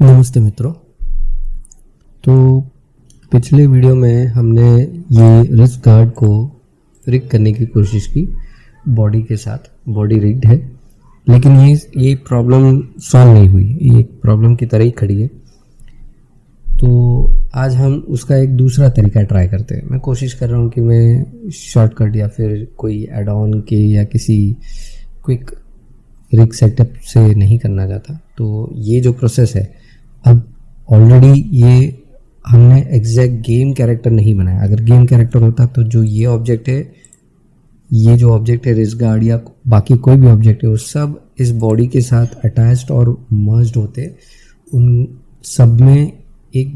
नमस्ते मित्रों। तो पिछले वीडियो में हमने ये रिस्ट गार्ड को रिग करने की कोशिश की बॉडी के साथ। बॉडी रिग्ड है लेकिन ये प्रॉब्लम सॉल्व नहीं हुई, ये एक प्रॉब्लम की तरह ही खड़ी है। तो आज हम उसका एक दूसरा तरीका ट्राई करते हैं। मैं कोशिश कर रहा हूँ कि मैं शॉर्टकट या फिर कोई एड ऑन के या किसी क्विक रिग सेटअप से नहीं करना चाहता। तो ये जो प्रोसेस है, अब ऑलरेडी ये हमने एग्जैक्ट गेम कैरेक्टर नहीं बनाया। अगर गेम कैरेक्टर होता तो जो ये ऑब्जेक्ट है, ये जो ऑब्जेक्ट है रिस्ट गार्ड या बाकी कोई भी ऑब्जेक्ट है, वो सब इस बॉडी के साथ अटैच्ड और मर्ज्ड होते, उन सब में एक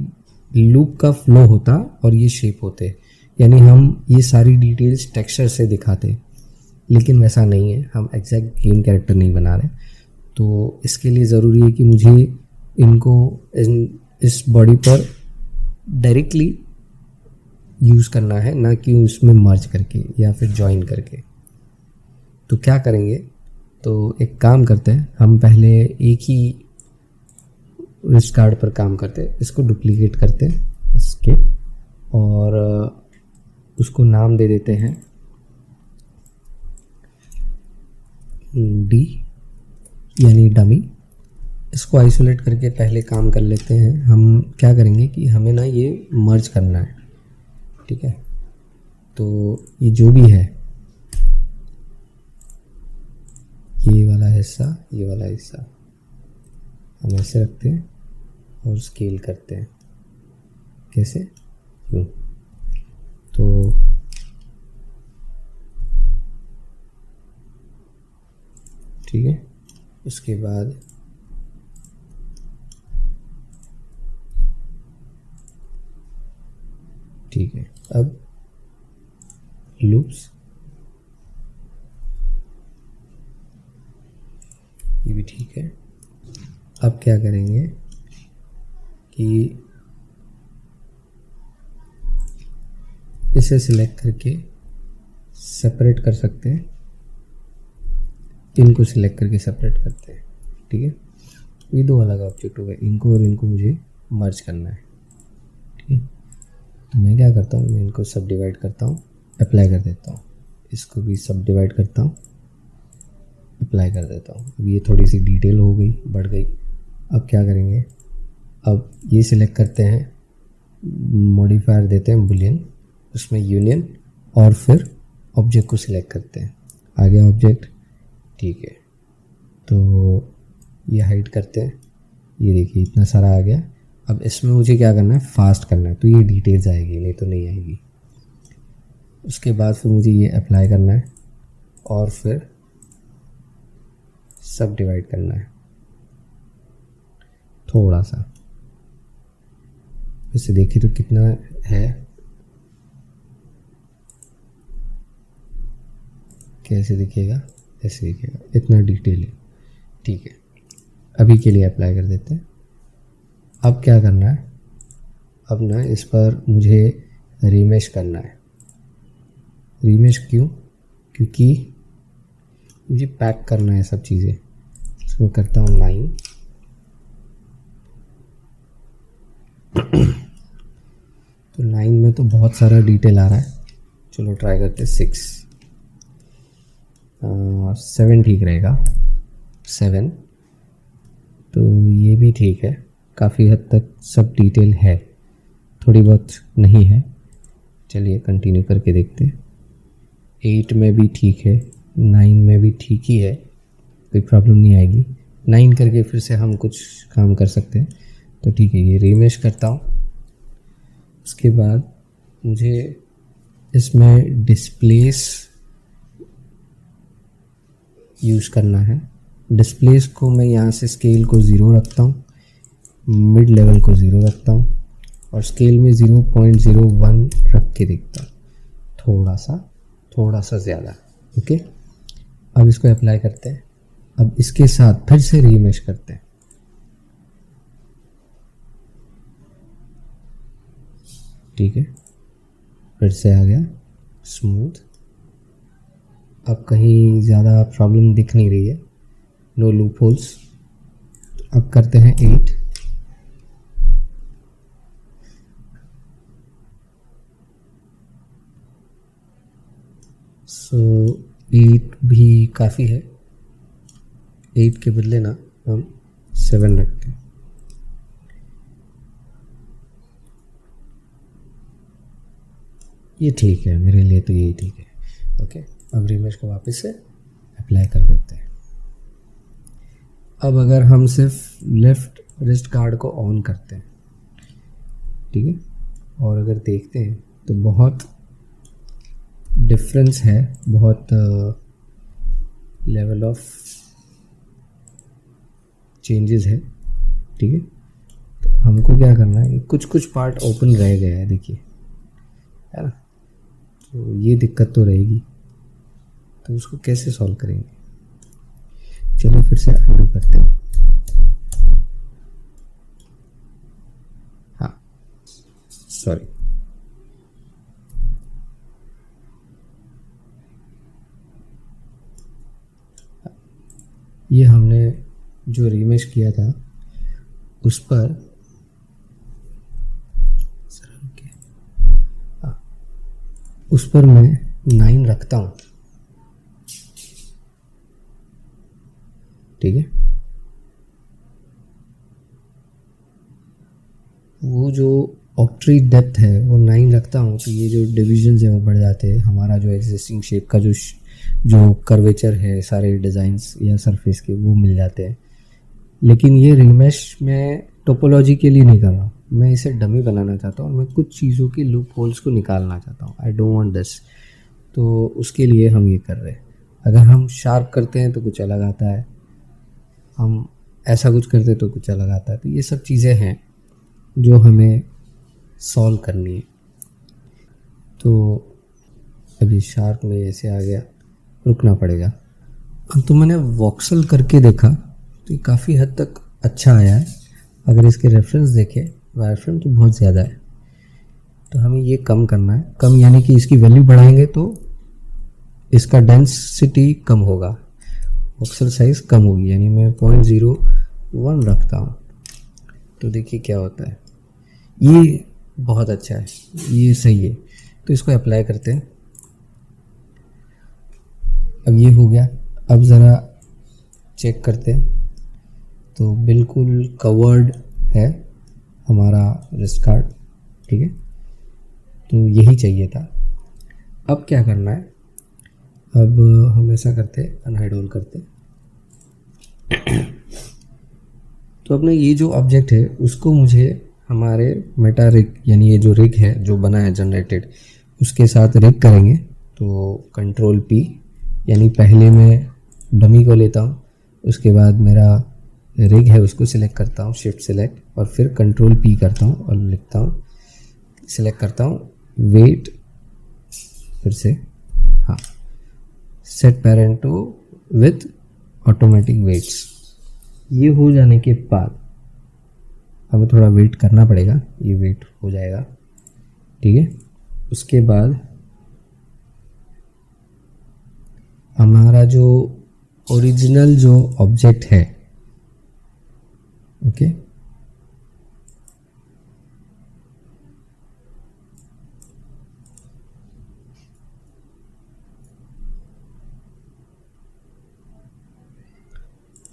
लूप का फ्लो होता और ये शेप होते, यानी हम ये सारी डिटेल्स टेक्सचर से दिखाते। लेकिन वैसा नहीं है, हम एग्जैक्ट गेम कैरेक्टर नहीं बना रहे। तो इसके लिए ज़रूरी है कि मुझे इनको इस बॉडी पर डायरेक्टली यूज़ करना है, ना कि उसमें मर्ज करके या फिर जॉइन करके। तो क्या करेंगे, तो एक काम करते हैं, हम पहले एक ही रिस्ट गार्ड पर काम करते हैं। इसको डुप्लीकेट करते हैं इसके और उसको नाम दे देते हैं डी यानी डमी। इसको आइसोलेट करके पहले काम कर लेते हैं। हम क्या करेंगे कि हमें ना ये मर्ज करना है, ठीक है। तो ये जो भी है, ये वाला हिस्सा, ये वाला हिस्सा हम ऐसे रखते हैं और स्केल करते हैं। कैसे? यूँ। तो ठीक है। उसके बाद ठीक है, अब लूप्स, ये भी ठीक है। अब क्या करेंगे कि इसे सिलेक्ट करके सेपरेट कर सकते हैं, इनको सिलेक्ट करके सेपरेट करते हैं, ठीक है। ये दो अलग ऑब्जेक्ट हो गए, इनको और इनको मुझे मर्ज करना है, ठीक है। तो मैं क्या करता हूँ, मैं इनको सब डिवाइड करता हूँ, अप्लाई कर देता हूँ। इसको भी सब डिवाइड करता हूँ, अप्लाई कर देता हूँ। अब ये थोड़ी सी डिटेल हो गई, बढ़ गई। अब क्या करेंगे, अब ये सिलेक्ट करते हैं, मॉडिफायर देते हैं बुलियन, उसमें यूनियन, और फिर ऑब्जेक्ट को सिलेक्ट करते हैं। आ गया ऑब्जेक्ट, ठीक है। तो ये हाइड करते हैं, ये देखिए इतना सारा आ गया। अब इसमें मुझे क्या करना है, फास्ट करना है, तो ये डिटेल्स आएगी, नहीं तो नहीं आएगी। उसके बाद फिर मुझे ये अप्लाई करना है और फिर सब डिवाइड करना है थोड़ा सा। इसे देखिए तो कितना है, कैसे दिखेगा, ऐसे दिखेगा, इतना डिटेल है, ठीक है। अभी के लिए अप्लाई कर देते हैं। अब क्या करना है, अब ना इस पर मुझे रीमेश करना है। रीमेश क्यों? क्योंकि मुझे पैक करना है सब चीज़ें। इसमें करता हूँ 9। तो 9 में तो बहुत सारा डिटेल आ रहा है, चलो ट्राई करते हैं 6। 7 ठीक रहेगा, 7। तो ये भी ठीक है, काफ़ी हद तक सब डिटेल है, थोड़ी बहुत नहीं है। चलिए कंटिन्यू करके देखते हैं। 8 में भी ठीक है, 9 में भी ठीक ही है, कोई प्रॉब्लम नहीं आएगी। 9 करके फिर से हम कुछ काम कर सकते हैं, तो ठीक है। ये रीमेश करता हूँ। उसके बाद मुझे इसमें डिस्प्लेस यूज़ करना है। डिस्प्लेस को मैं यहाँ से स्केल को 0 रखता हूँ, मिड लेवल को 0 रखता हूँ और स्केल में 0.01 रख के देखता हूँ, थोड़ा सा ज़्यादा, ओके। अब इसको अप्लाई करते हैं। अब इसके साथ फिर से रीमेश करते हैं, ठीक है। फिर से आ गया स्मूथ। अब कहीं ज़्यादा प्रॉब्लम दिख नहीं रही है, नो लूप होल्स। अब करते हैं 8। सो 8 भी काफ़ी है, 8 के बदले ना हम 7 रखते हैं। ये ठीक है मेरे लिए, तो यही ठीक है। ओके, अब रिमेश को वापस से अप्लाई कर देते हैं। अब अगर हम सिर्फ लेफ़्ट रिस्ट गार्ड को ऑन करते हैं, ठीक है, और अगर देखते हैं तो बहुत डिफरेंस है, बहुत लेवल ऑफ चेंजेस है, ठीक है। तो हमको क्या करना है, कुछ कुछ पार्ट ओपन रह गया है, देखिए, है ना, तो ये दिक्कत तो रहेगी, तो उसको कैसे सॉल्व करेंगे। चलिए फिर से अनडू करते हैं। हाँ, सॉरी, ये हमने जो रीमेश किया था उस पर उस पर मैं 9 रखता हूँ, ठीक है। वो जो ऑक्ट्री डेप्थ है वो 9 रखता हूँ, तो ये जो डिविजन्स है वो बढ़ जाते हैं। हमारा जो एग्जिस्टिंग शेप का जो कर्वेचर है, सारे डिज़ाइंस या सरफेस के, वो मिल जाते हैं। लेकिन ये रीमेश मैं टोपोलॉजी के लिए नहीं कर रहा हूँ, मैं इसे डमी बनाना चाहता हूँ और मैं कुछ चीज़ों की लूप होल्स को निकालना चाहता हूँ। आई डोंट वांट दिस, तो उसके लिए हम ये कर रहे हैं। अगर हम शार्प करते हैं तो कुछ अलग आता है, हम ऐसा कुछ करते तो कुछ अलग आता है। तो ये सब चीज़ें हैं जो हमें सॉल्व करनी है। तो अभी शार्प में ऐसे आ गया, रुकना पड़ेगा। तो मैंने वॉक्सल करके देखा तो ये काफ़ी हद तक अच्छा आया है। अगर इसके रेफरेंस देखें, वायरफ्रेम तो बहुत ज़्यादा है, तो हमें ये कम करना है। कम यानी कि इसकी वैल्यू बढ़ाएंगे तो इसका डेंसिटी कम होगा, वॉक्सल साइज़ कम होगी, यानी मैं 0.01 रखता हूँ। तो देखिए क्या होता है, ये बहुत अच्छा है, ये सही है। तो इसको अप्लाई करते हैं। अब ये हो गया। अब ज़रा चेक करते हैं, तो बिल्कुल कवर्ड है हमारा रिस्ट गार्ड, ठीक है। तो यही चाहिए था। अब क्या करना है, अब हम ऐसा करते हैं, अनहाइड ऑन करते हैं। तो अपने ये जो ऑब्जेक्ट है उसको मुझे हमारे मेटा रिग, यानी ये जो रिग है जो बना है जनरेटेड, उसके साथ रिग करेंगे। तो कंट्रोल P, यानी पहले मैं डमी को लेता हूँ, उसके बाद मेरा रिग है उसको सिलेक्ट करता हूँ, शिफ्ट सिलेक्ट, और फिर कंट्रोल P करता हूँ और लिखता हूँ, सिलेक्ट करता हूँ वेट, फिर से हाँ, set parent to with automatic weights. ये हो जाने के बाद हमें थोड़ा वेट करना पड़ेगा, ये वेट हो जाएगा, ठीक है। उसके बाद हमारा जो ओरिजिनल जो ऑब्जेक्ट है, ओके,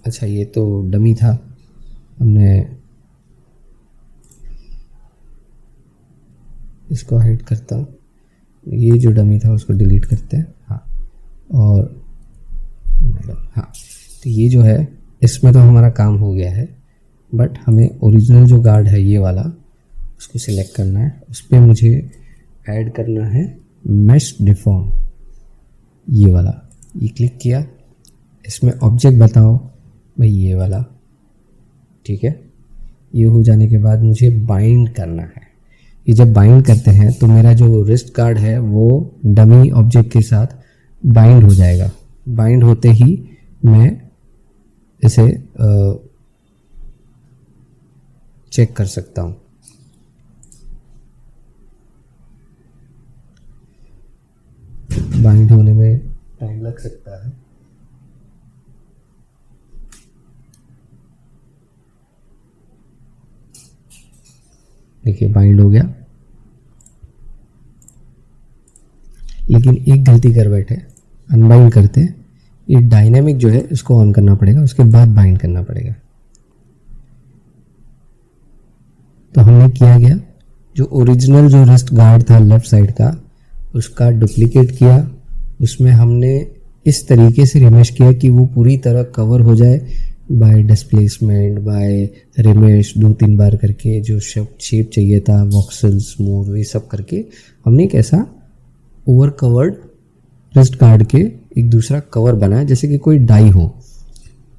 अच्छा ये तो डमी था, हमने इसको हाइड करता हूँ, ये जो डमी था उसको डिलीट करते हैं, हाँ, और हाँ, तो ये जो है इसमें तो हमारा काम हो गया है। बट हमें ओरिजिनल जो गार्ड है ये वाला, उसको सिलेक्ट करना है, उस पर मुझे ऐड करना है मैश डिफॉर्म, ये वाला, ये क्लिक किया, इसमें ऑब्जेक्ट बताओ भाई ये वाला, ठीक है। ये हो जाने के बाद मुझे बाइंड करना है। ये जब बाइंड करते हैं तो मेरा जो रिस्ट गार्ड है वो डमी ऑब्जेक्ट के साथ बाइंड हो जाएगा। बाइंड होते ही मैं इसे चेक कर सकता हूँ। बाइंड होने में टाइम लग सकता है। देखिए बाइंड हो गया, लेकिन एक गलती कर बैठे, अनबाइंड करते हैं, ये डायनेमिक जो है इसको ऑन करना पड़ेगा, उसके बाद बाइंड करना पड़ेगा। तो हमने किया गया, जो ओरिजिनल जो रिस्ट गार्ड था लेफ्ट साइड का उसका डुप्लीकेट किया, उसमें हमने इस तरीके से रिमेश किया कि वो पूरी तरह कवर हो जाए बाय डिस्प्लेसमेंट, बाय रिमेश 2-3 बार करके, जो शेप चाहिए था वॉक्सल स्मूथ ये सब करके हमने एक ऐसा ओवर कवर्ड रिस्ट गार्ड के एक दूसरा कवर बनाया, जैसे कि कोई डाई हो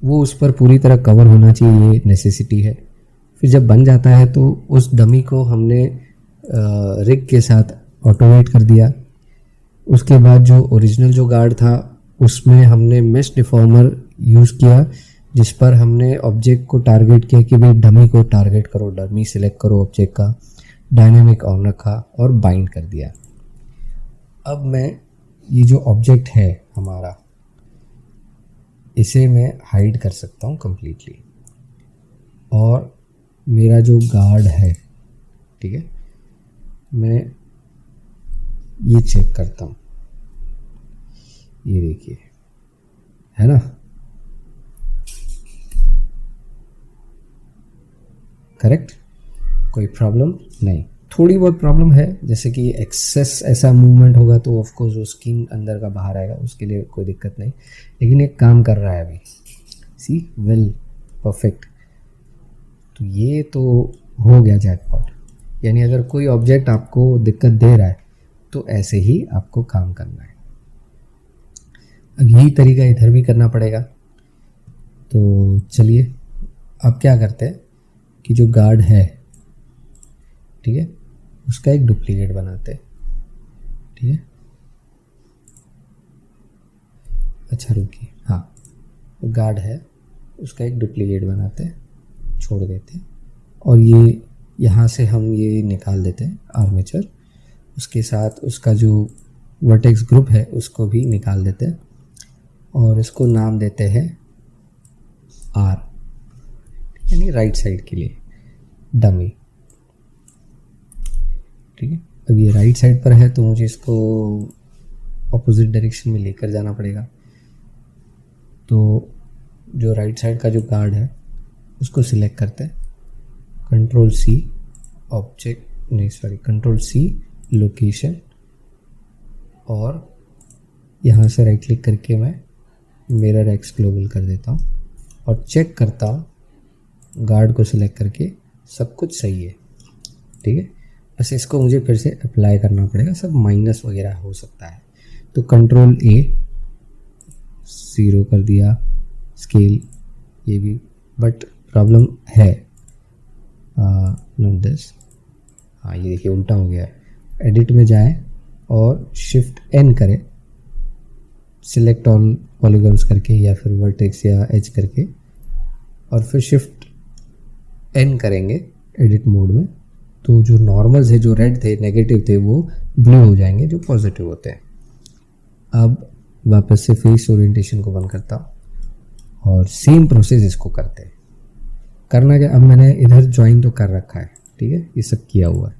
वो उस पर पूरी तरह कवर होना चाहिए, ये नेसेसिटी है। फिर जब बन जाता है तो उस डमी को हमने रिग के साथ ऑटोमेट कर दिया। उसके बाद जो ओरिजिनल जो गार्ड था उसमें हमने मेश डिफॉर्मर यूज़ किया, जिस पर हमने ऑब्जेक्ट को टारगेट किया कि भाई डमी को टारगेट करो, डमी सिलेक्ट करो ऑब्जेक्ट का, डायनेमिक ऑन रखा और बाइंड कर दिया। अब मैं ये जो ऑब्जेक्ट है हमारा, इसे मैं हाइड कर सकता हूँ कम्प्लीटली, और मेरा जो गार्ड है, ठीक है, मैं ये चेक करता हूँ, ये देखिए है ना, करेक्ट, कोई प्रॉब्लम नहीं। थोड़ी बहुत प्रॉब्लम है, जैसे कि एक्सेस ऐसा मूवमेंट होगा तो ऑफ कोर्स वो स्किन अंदर का बाहर आएगा, उसके लिए कोई दिक्कत नहीं, लेकिन एक काम कर रहा है अभी, सी वेल परफेक्ट। तो ये तो हो गया जैकपॉट, यानी अगर कोई ऑब्जेक्ट आपको दिक्कत दे रहा है तो ऐसे ही आपको काम करना है। अब यही तरीका इधर भी करना पड़ेगा। तो चलिए अब क्या करते हैं कि जो गार्ड है, ठीक है, उसका एक डुप्लीकेट बनाते हैं, ठीक है। अच्छा रुकिए, हाँ, तो गार्ड है उसका एक डुप्लीकेट बनाते हैं, छोड़ देते हैं, और ये यहाँ से हम ये निकाल देते हैं आर्मेचर, उसके साथ उसका जो वर्टेक्स ग्रुप है उसको भी निकाल देते हैं, और इसको नाम देते हैं आर, यानी राइट साइड के लिए डमी, ठीक है। अब ये राइट साइड पर है तो मुझे इसको ऑपोजिट डायरेक्शन में लेकर जाना पड़ेगा। तो जो राइट साइड का जो गार्ड है उसको सिलेक्ट करते हैं, कंट्रोल सी ऑब्जेक्ट, नहीं सॉरी, कंट्रोल सी लोकेशन, और यहाँ से राइट क्लिक करके मैं मिरर एक्स ग्लोबल कर देता हूँ और चेक करता हूँ गार्ड को सिलेक्ट करके सब कुछ सही है, ठीक है। बस इसको मुझे फिर से अप्लाई करना पड़ेगा, सब माइनस वगैरह हो सकता है, तो कंट्रोल ए 0 कर दिया, स्केल ये भी, बट प्रॉब्लम है नॉट दिस, हाँ ये देखिए उल्टा हो गया है। एडिट में जाए और शिफ्ट एन करें, सिलेक्ट ऑल पॉलीगॉन्स करके या फिर वर्टेक्स या एज करके, और फिर शिफ्ट एन करेंगे एडिट मोड में, तो जो नॉर्मल्स है, जो रेड थे, नेगेटिव थे, वो ब्लू हो जाएंगे, जो पॉजिटिव होते हैं। अब वापस से फेस ओरिएंटेशन को बंद करता हूँ और सेम प्रोसेस इसको करते हैं। करना क्या, अब मैंने इधर ज्वाइन तो कर रखा है, ठीक है, ये सब किया हुआ है,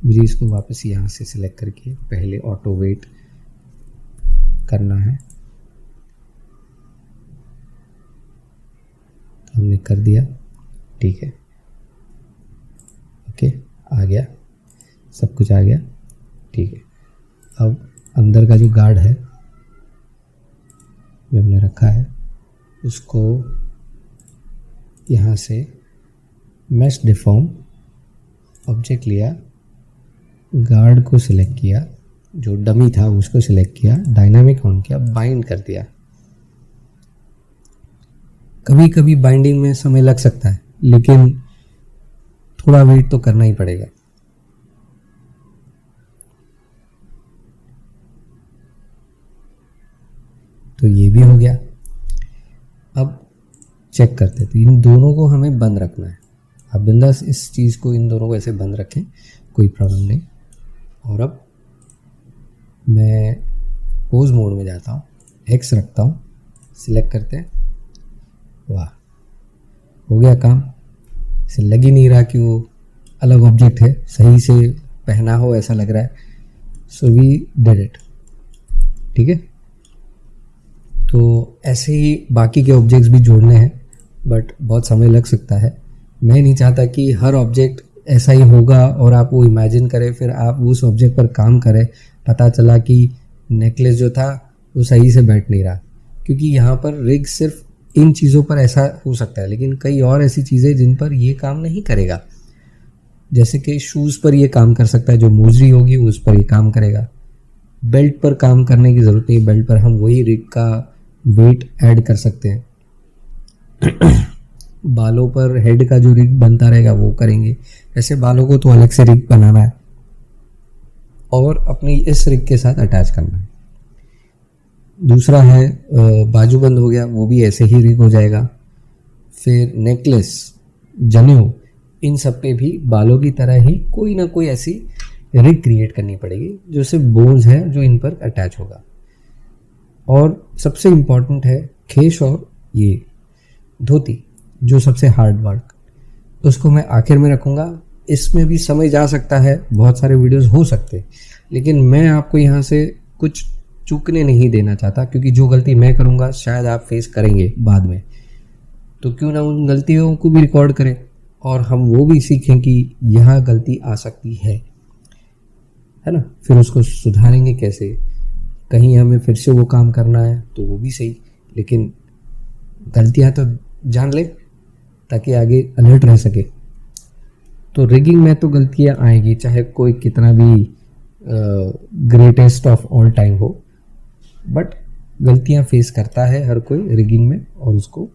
मुझे इसको वापस यहाँ से सिलेक्ट करके पहले ऑटो वेट करना है, तो हमने कर दिया, ठीक है, ओके, आ गया, सब कुछ आ गया, ठीक है। अब अंदर का जो गार्ड है जो हमने रखा है उसको यहाँ से मैश डिफॉर्म ऑब्जेक्ट लिया, गार्ड को सिलेक्ट किया, जो डमी था उसको सिलेक्ट किया, डायनामिक ऑन किया, बाइंड कर दिया। कभी कभी बाइंडिंग में समय लग सकता है, लेकिन थोड़ा वेट तो करना ही पड़ेगा। तो ये भी हो गया। अब चेक करते हैं, तो इन दोनों को हमें बंद रखना है। आप बिंदास इस चीज़ को, इन दोनों को ऐसे बंद रखें, कोई प्रॉब्लम नहीं। और अब मैं पोज मोड में जाता हूँ, एक्स रखता हूँ, सिलेक्ट करते हैं, वाह हो गया काम। इसे लग ही नहीं रहा कि वो अलग ऑब्जेक्ट है, सही से पहना हो ऐसा लग रहा है। सो वी डिड इट, ठीक है। तो ऐसे ही बाकी के ऑब्जेक्ट्स भी जोड़ने हैं, बट बहुत समय लग सकता है। मैं नहीं चाहता कि हर ऑब्जेक्ट ऐसा ही होगा और आप वो इमेजिन करें, फिर आप उस ऑब्जेक्ट पर काम करें, पता चला कि नेकलेस जो था वो सही से बैठ नहीं रहा। क्योंकि यहाँ पर रिग सिर्फ इन चीज़ों पर ऐसा हो सकता है, लेकिन कई और ऐसी चीज़ें जिन पर ये काम नहीं करेगा। जैसे कि शूज़ पर ये काम कर सकता है, जो मोजरी होगी उस पर ये काम करेगा। बेल्ट पर काम करने की ज़रूरत नहीं, बेल्ट पर हम वही रिग का वेट ऐड कर सकते हैं। बालों पर हेड का जो रिग बनता रहेगा वो करेंगे। ऐसे बालों को तो अलग से रिग बनाना है और अपनी इस रिग के साथ अटैच करना है। दूसरा है बाजूबंद हो गया, वो भी ऐसे ही रिग हो जाएगा। फिर नेकलेस, जनेऊ, इन सब पे भी बालों की तरह ही कोई ना कोई ऐसी रिग क्रिएट करनी पड़ेगी जो सिर्फ बोन्स है जो इन पर अटैच होगा। और सबसे इम्पॉर्टेंट है खेश और ये धोती, जो सबसे हार्ड वर्क, उसको मैं आखिर में रखूँगा। इसमें भी समय जा सकता है, बहुत सारे वीडियोस हो सकते, लेकिन मैं आपको यहाँ से कुछ चूकने नहीं देना चाहता, क्योंकि जो गलती मैं करूँगा शायद आप फेस करेंगे बाद में। तो क्यों ना उन गलतियों को भी रिकॉर्ड करें और हम वो भी सीखें कि यहाँ गलती आ सकती है ना। फिर उसको सुधारेंगे कैसे, कहीं हमें फिर से वो काम करना है तो वो भी सही, लेकिन गलतियाँ तो जान ले ताकि आगे अलर्ट रह सके। तो रिगिंग में तो गलतियाँ आएगी, चाहे कोई कितना भी ग्रेटेस्ट ऑफ ऑल टाइम हो, बट गलतियाँ फेस करता है हर कोई रिगिंग में, और उसको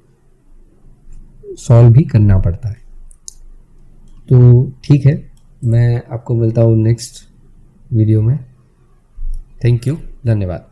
सॉल्व भी करना पड़ता है। तो ठीक है, मैं आपको मिलता हूँ नेक्स्ट वीडियो में। थैंक यू, धन्यवाद।